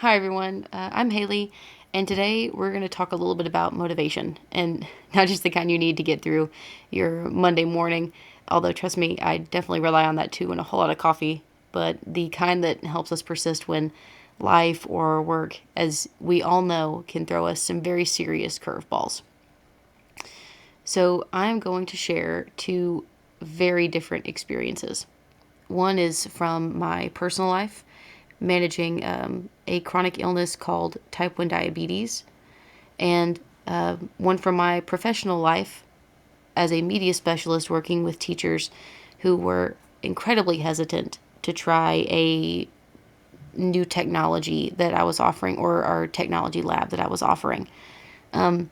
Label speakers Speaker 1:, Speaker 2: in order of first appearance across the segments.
Speaker 1: Hi, everyone. I'm Haley, and today we're going to talk a little bit about motivation and not just the kind you need to get through your Monday morning. Although, trust me, I definitely rely on that too and a whole lot of coffee, but the kind that helps us persist when life or work, as we all know, can throw us some very serious curveballs. So, I'm going to share two very different experiences. One is from my personal life, managing a chronic illness called type 1 diabetes, and one from my professional life as a media specialist working with teachers who were incredibly hesitant to try a new technology that I was offering or our technology lab that I was offering. And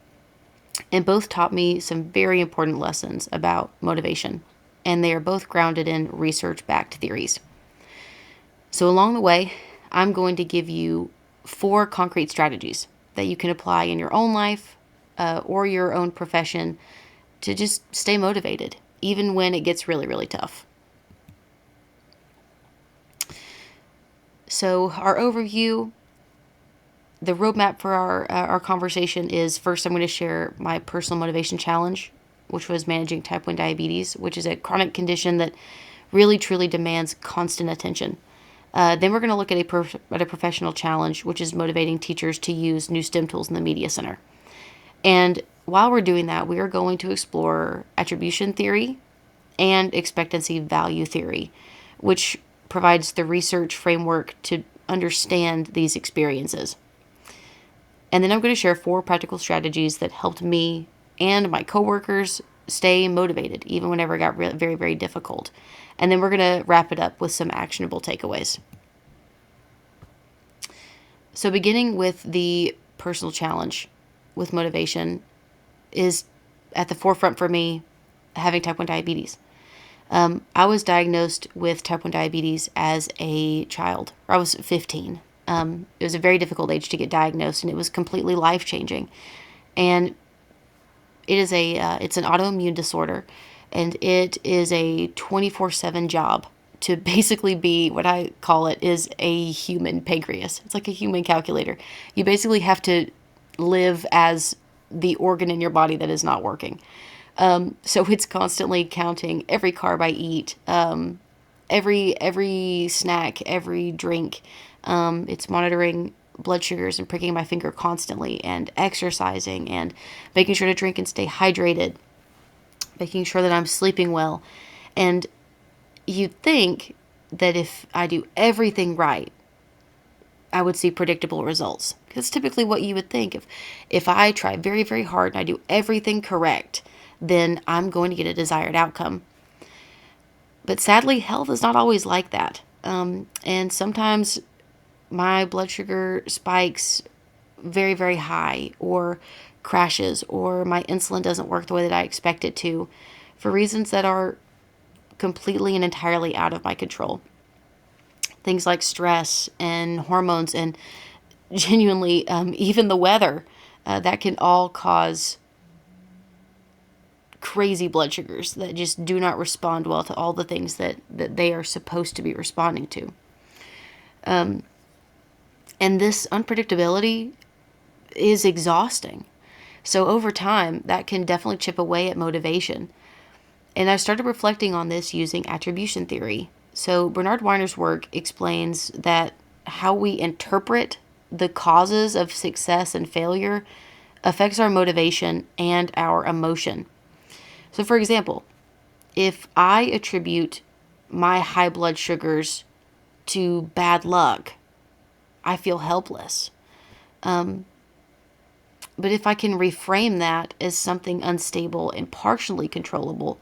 Speaker 1: both taught me some very important lessons about motivation, and they are both grounded in research backed theories. So, along the way, I'm going to give you four concrete strategies that you can apply in your own life or your own profession to just stay motivated, even when it gets really, really tough. So, our overview, the roadmap for our conversation is first, I'm going to share my personal motivation challenge, which was managing type 1 diabetes, which is a chronic condition that really, truly demands constant attention. Then we're going to look at a professional challenge, which is motivating teachers to use new STEM tools in the Media Center. And while we're doing that, we are going to explore attribution theory and expectancy value theory, which provides the research framework to understand these experiences. And then I'm going to share four practical strategies that helped me and my coworkers stay motivated, even whenever it got very, very difficult. And then we're going to wrap it up with some actionable takeaways. So, beginning with the personal challenge with motivation is at the forefront for me having type 1 diabetes. I was diagnosed with type 1 diabetes as a child. I was 15. It was a very difficult age to get diagnosed, and it was completely life changing. And it's an autoimmune disorder, and it is a 24/7 job to basically be what I call it is a human pancreas. It's like a human calculator. You basically have to live as the organ in your body that is not working. So it's constantly counting every carb I eat, every snack, every drink. It's monitoring blood sugars and pricking my finger constantly, and exercising, and making sure to drink and stay hydrated, making sure that I'm sleeping well. And you'd think that if I do everything right, I would see predictable results. Because typically what you would think, if I try very, very hard and I do everything correct, then I'm going to get a desired outcome. But sadly, health is not always like that. And sometimes my blood sugar spikes very, very high, or crashes, or my insulin doesn't work the way that I expect it to, for reasons that are completely and entirely out of my control. Things like stress and hormones, and genuinely, even the weather, that can all cause crazy blood sugars that just do not respond well to all the things that they are supposed to be responding to. And this unpredictability is exhausting. So over time, that can definitely chip away at motivation. And I started reflecting on this using attribution theory. So Bernard Weiner's work explains that how we interpret the causes of success and failure affects our motivation and our emotion. So, for example, if I attribute my high blood sugars to bad luck, I feel helpless. But if I can reframe that as something unstable and partially controllable,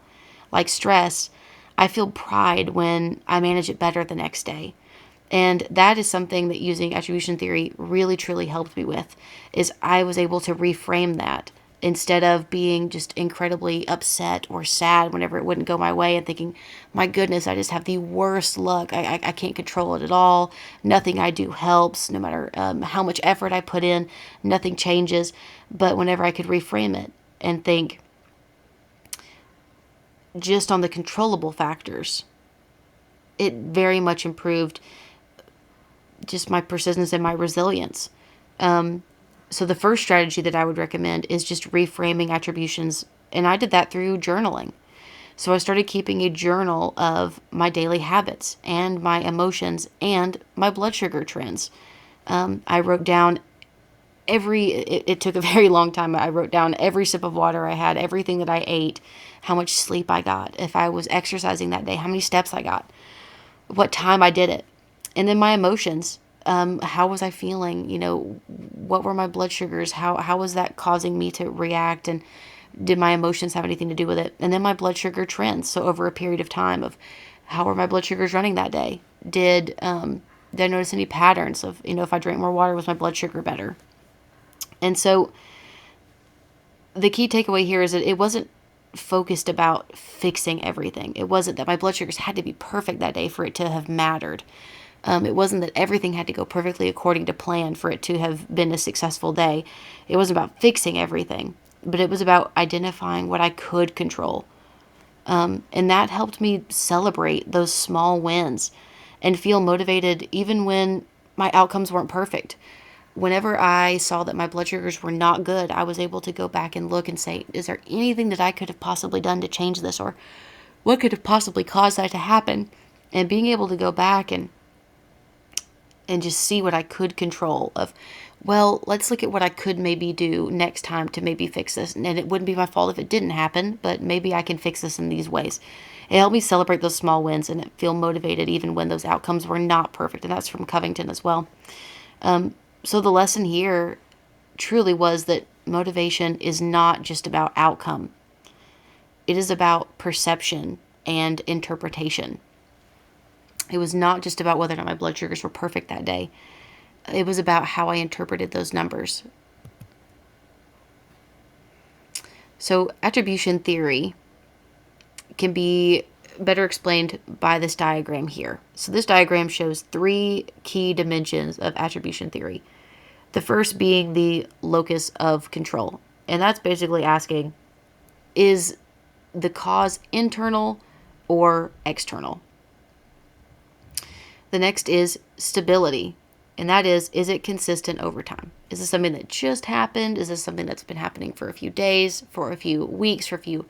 Speaker 1: like stress, I feel pride when I manage it better the next day. And that is something that using attribution theory really truly helped me with, is I was able to reframe that instead of being just incredibly upset or sad whenever it wouldn't go my way and thinking, my goodness, I just have the worst luck. I can't control it at all. Nothing I do helps, no matter how much effort I put in, nothing changes. But whenever I could reframe it and think just on the controllable factors, it very much improved just my persistence and my resilience. So the first strategy that I would recommend is just reframing attributions. And I did that through journaling. So I started keeping a journal of my daily habits and my emotions and my blood sugar trends. I wrote down it took a very long time. I wrote down every sip of water I had, everything that I ate, how much sleep I got, if I was exercising that day, how many steps I got, what time I did it. And then my emotions. How was I feeling? What were my blood sugars? How was that causing me to react? And did my emotions have anything to do with it? And then my blood sugar trends. So over a period of time of how were my blood sugars running that day? Did I notice any patterns of, if I drank more water, was my blood sugar better? And so the key takeaway here is that it wasn't focused about fixing everything. It wasn't that my blood sugars had to be perfect that day for it to have mattered. It wasn't that everything had to go perfectly according to plan for it to have been a successful day. It wasn't about fixing everything, but it was about identifying what I could control. And that helped me celebrate those small wins and feel motivated even when my outcomes weren't perfect. Whenever I saw that my blood sugars were not good, I was able to go back and look and say, is there anything that I could have possibly done to change this? Or what could have possibly caused that to happen? And being able to go back and just see what I could control of, well, let's look at what I could maybe do next time to maybe fix this. And it wouldn't be my fault if it didn't happen, but maybe I can fix this in these ways. It helped me celebrate those small wins and feel motivated even when those outcomes were not perfect. And that's from Covington as well. So the lesson here truly was that motivation is not just about outcome. It is about perception and interpretation. It was not just about whether or not my blood sugars were perfect that day. It was about how I interpreted those numbers. So attribution theory can be better explained by this diagram here. So this diagram shows 3 key dimensions of attribution theory. The first being the locus of control. And that's basically asking, is the cause internal or external? The next is stability. And that is it consistent over time? Is this something that just happened? Is this something that's been happening for a few days, for a few weeks, for a few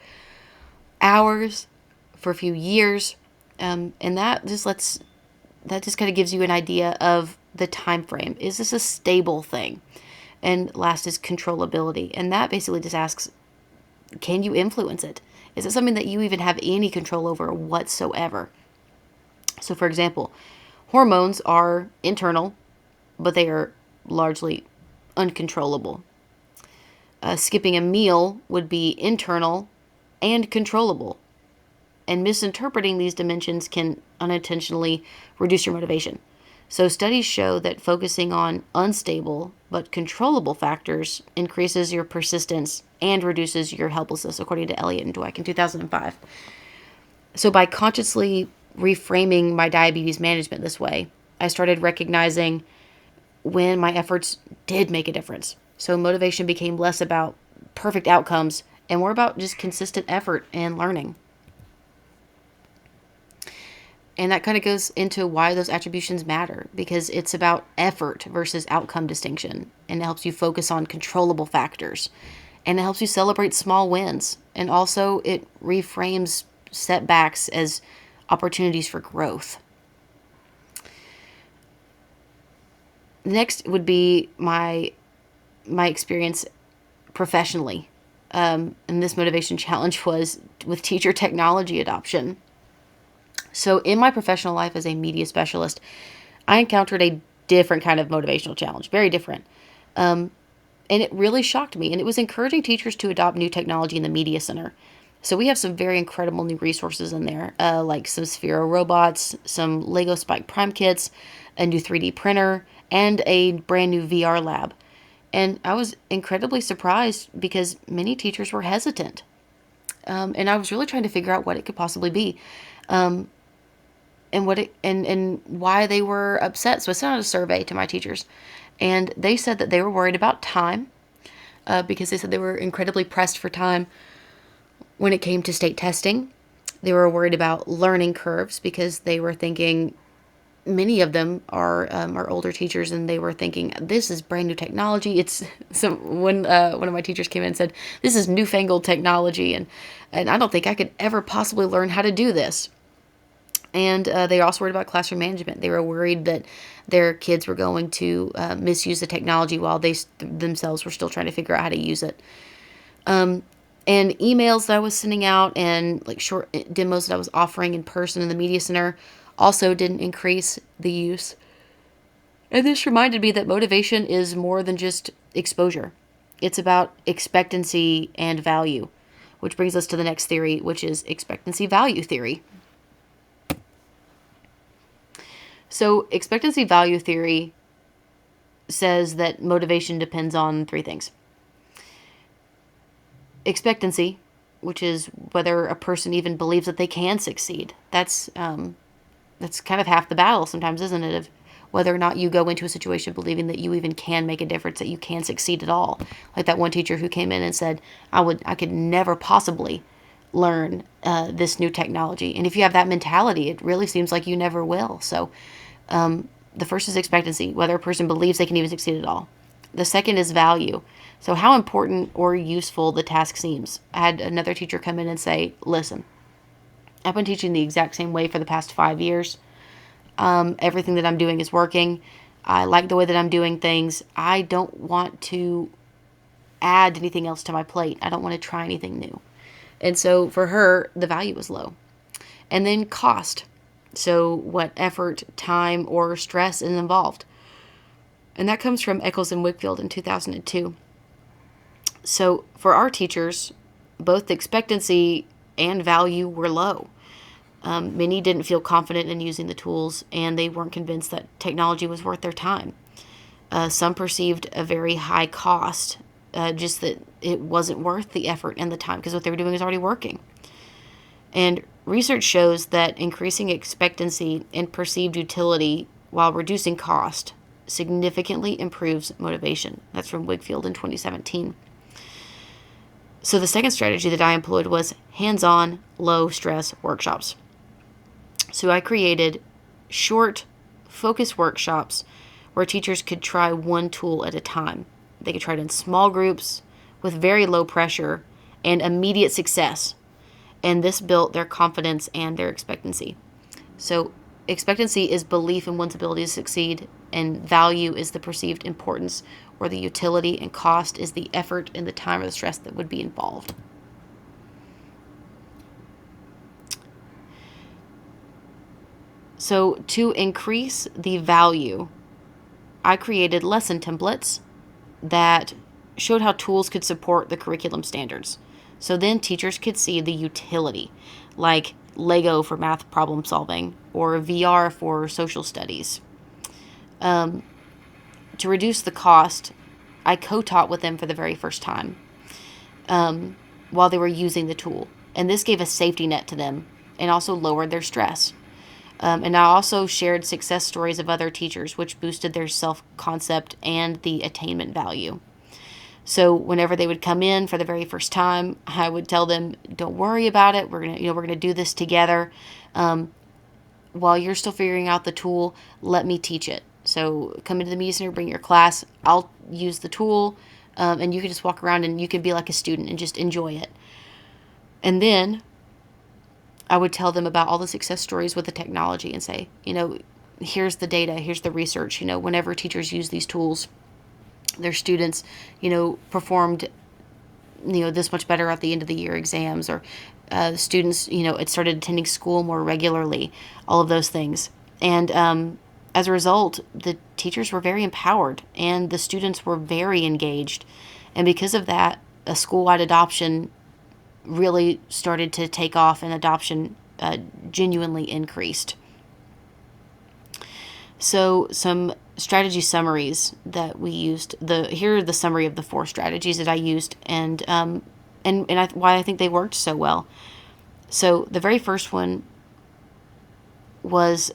Speaker 1: hours, for a few years? And that just kind of gives you an idea of the time frame. Is this a stable thing? And last is controllability. And that basically just asks, can you influence it? Is it something that you even have any control over whatsoever? So for example, hormones are internal, but they are largely uncontrollable. Skipping a meal would be internal and controllable. And misinterpreting these dimensions can unintentionally reduce your motivation. So studies show that focusing on unstable but controllable factors increases your persistence and reduces your helplessness, according to Elliott and Dweck in 2005. So by consciously reframing my diabetes management this way, I started recognizing when my efforts did make a difference. So motivation became less about perfect outcomes and more about just consistent effort and learning. And that kind of goes into why those attributions matter, because it's about effort versus outcome distinction. And it helps you focus on controllable factors. And it helps you celebrate small wins. And also it reframes setbacks as opportunities for growth. Next would be my experience professionally. And this motivation challenge was with teacher technology adoption. So in my professional life as a media specialist, I encountered a different kind of motivational challenge, very different. And it really shocked me. And it was encouraging teachers to adopt new technology in the media center. So we have some very incredible new resources in there, like some Sphero robots, some Lego Spike Prime kits, a new 3D printer, and a brand new VR lab. And I was incredibly surprised because many teachers were hesitant. And I was really trying to figure out what it could possibly be. And why they were upset. So I sent out a survey to my teachers, and they said that they were worried about time, because they said they were incredibly pressed for time when it came to state testing. They were worried about learning curves because they were thinking many of them are older teachers, and they were thinking, this is brand new technology. It's some when one of my teachers came in and said, this is newfangled technology, and I don't think I could ever possibly learn how to do this. And they were also worried about classroom management. They were worried that their kids were going to misuse the technology while they themselves were still trying to figure out how to use it. And emails that I was sending out and like short demos that I was offering in person in the media center also didn't increase the use. And this reminded me that motivation is more than just exposure. It's about expectancy and value, which brings us to the next theory, which is expectancy value theory. So, expectancy value theory says that motivation depends on three things: expectancy, which is whether a person even believes that they can succeed. That's kind of half the battle sometimes, isn't it? Of whether or not you go into a situation believing that you even can make a difference, that you can succeed at all. Like that one teacher who came in and said, I could never possibly learn this new technology. And if you have that mentality, it really seems like you never will. So the first is expectancy, whether a person believes they can even succeed at all. The second is value. So how important or useful the task seems. I had another teacher come in and say, listen, I've been teaching the exact same way for the past 5 years. Everything that I'm doing is working. I like the way that I'm doing things. I don't want to add anything else to my plate. I don't want to try anything new. And so for her, the value was low. And then cost. So what effort, time, or stress is involved. And that comes from Eccles and Wickfield in 2002. So for our teachers, both the expectancy and value were low. Many didn't feel confident in using the tools, and they weren't convinced that technology was worth their time. Some perceived a very high cost, just that it wasn't worth the effort and the time because what they were doing is already working. And research shows that increasing expectancy and perceived utility while reducing cost significantly improves motivation. That's from Wickfield in 2017. So the second strategy that I employed was hands-on, low-stress workshops. So I created short, focused workshops where teachers could try one tool at a time. They could try it in small groups with very low pressure and immediate success. And this built their confidence and their expectancy. So expectancy is belief in one's ability to succeed, and value is the perceived importance or the utility, and cost is the effort and the time or the stress that would be involved. So to increase the value, I created lesson templates that showed how tools could support the curriculum standards. So then teachers could see the utility, like Lego for math problem solving or VR for social studies. To reduce the cost, I co-taught with them for the very first time while they were using the tool. And this gave a safety net to them and also lowered their stress. And I also shared success stories of other teachers, which boosted their self-concept and the attainment value. So whenever they would come in for the very first time, I would tell them, "Don't worry about it. We're gonna do this together. While you're still figuring out the tool, let me teach it. So come into the media center, bring your class. I'll use the tool, and you can just walk around and you can be like a student and just enjoy it." And then I would tell them about all the success stories with the technology and say, here's the data, here's the research. Whenever teachers use these tools, their students, performed, this much better at the end of the year exams, or students, it started attending school more regularly, all of those things. And as a result, the teachers were very empowered and the students were very engaged. And because of that, a school-wide adoption really started to take off, and adoption genuinely increased. So some strategy summaries that we used. Here are the summary of the 4 strategies that I used, and why I think they worked so well. So the very first one was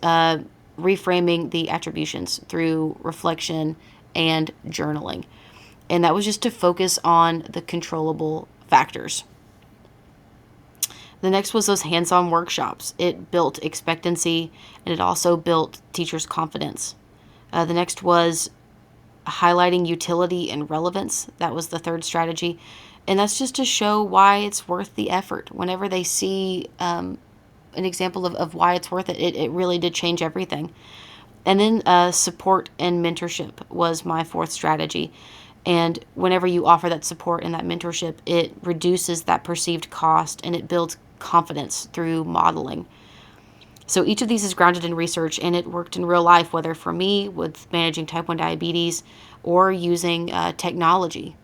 Speaker 1: reframing the attributions through reflection and journaling, and that was just to focus on the controllable factors. The next was those hands-on workshops. It built expectancy, and it also built teachers' confidence. The next was highlighting utility and relevance. That was the third strategy. And that's just to show why it's worth the effort. Whenever they see an example of why it's worth it, it really did change everything. And then support and mentorship was my fourth strategy. And whenever you offer that support and that mentorship, it reduces that perceived cost and it builds confidence through modeling. So each of these is grounded in research, and it worked in real life, whether for me with managing type 1 diabetes or using technology.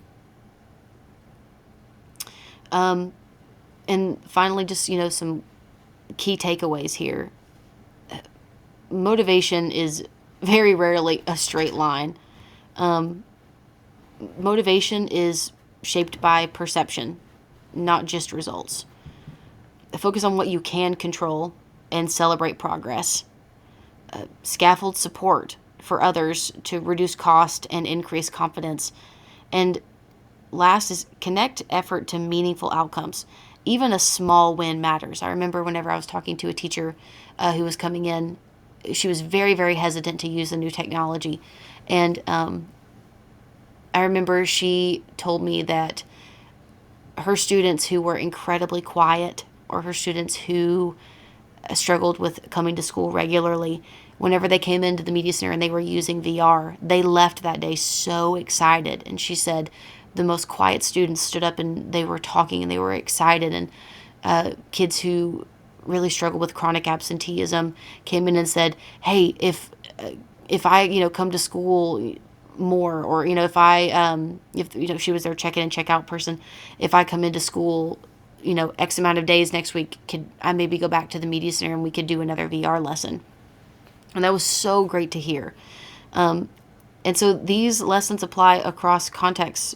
Speaker 1: And finally, just, some key takeaways here. Motivation is very rarely a straight line. Motivation is shaped by perception, not just results. Focus on what you can control and celebrate progress. Scaffold support for others to reduce cost and increase confidence. And last is connect effort to meaningful outcomes. Even a small win matters. I remember whenever I was talking to a teacher who was coming in, she was very, very hesitant to use the new technology. And I remember she told me that her students who were incredibly quiet, or her students who struggled with coming to school regularly, whenever they came into the media center and they were using VR, they left that day so excited. And she said the most quiet students stood up and they were talking and they were excited. And kids who really struggle with chronic absenteeism came in and said, "Hey, if I come to school more, or if she was their check in and check out person, if I come into school X amount of days next week, could I maybe go back to the media center and we could do another VR lesson?" And that was so great to hear. And so these lessons apply across contexts,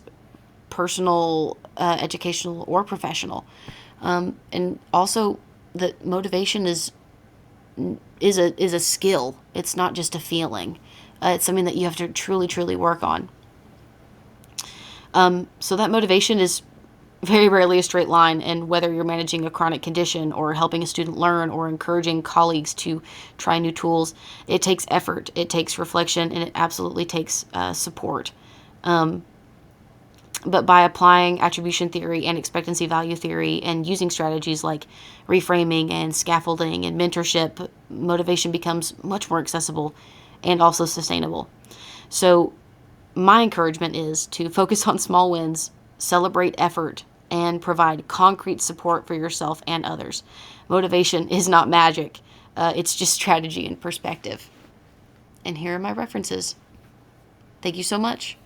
Speaker 1: personal, educational, or professional. And also that motivation is a skill. It's not just a feeling. It's something that you have to truly, truly work on. So that motivation is very rarely a straight line, and whether you're managing a chronic condition or helping a student learn or encouraging colleagues to try new tools, it takes effort, it takes reflection, and it absolutely takes support. But by applying attribution theory and expectancy value theory and using strategies like reframing and scaffolding and mentorship, motivation becomes much more accessible and also sustainable. So my encouragement is to focus on small wins, celebrate effort, and provide concrete support for yourself and others. Motivation is not magic. It's just strategy and perspective. And here are my references. Thank you so much.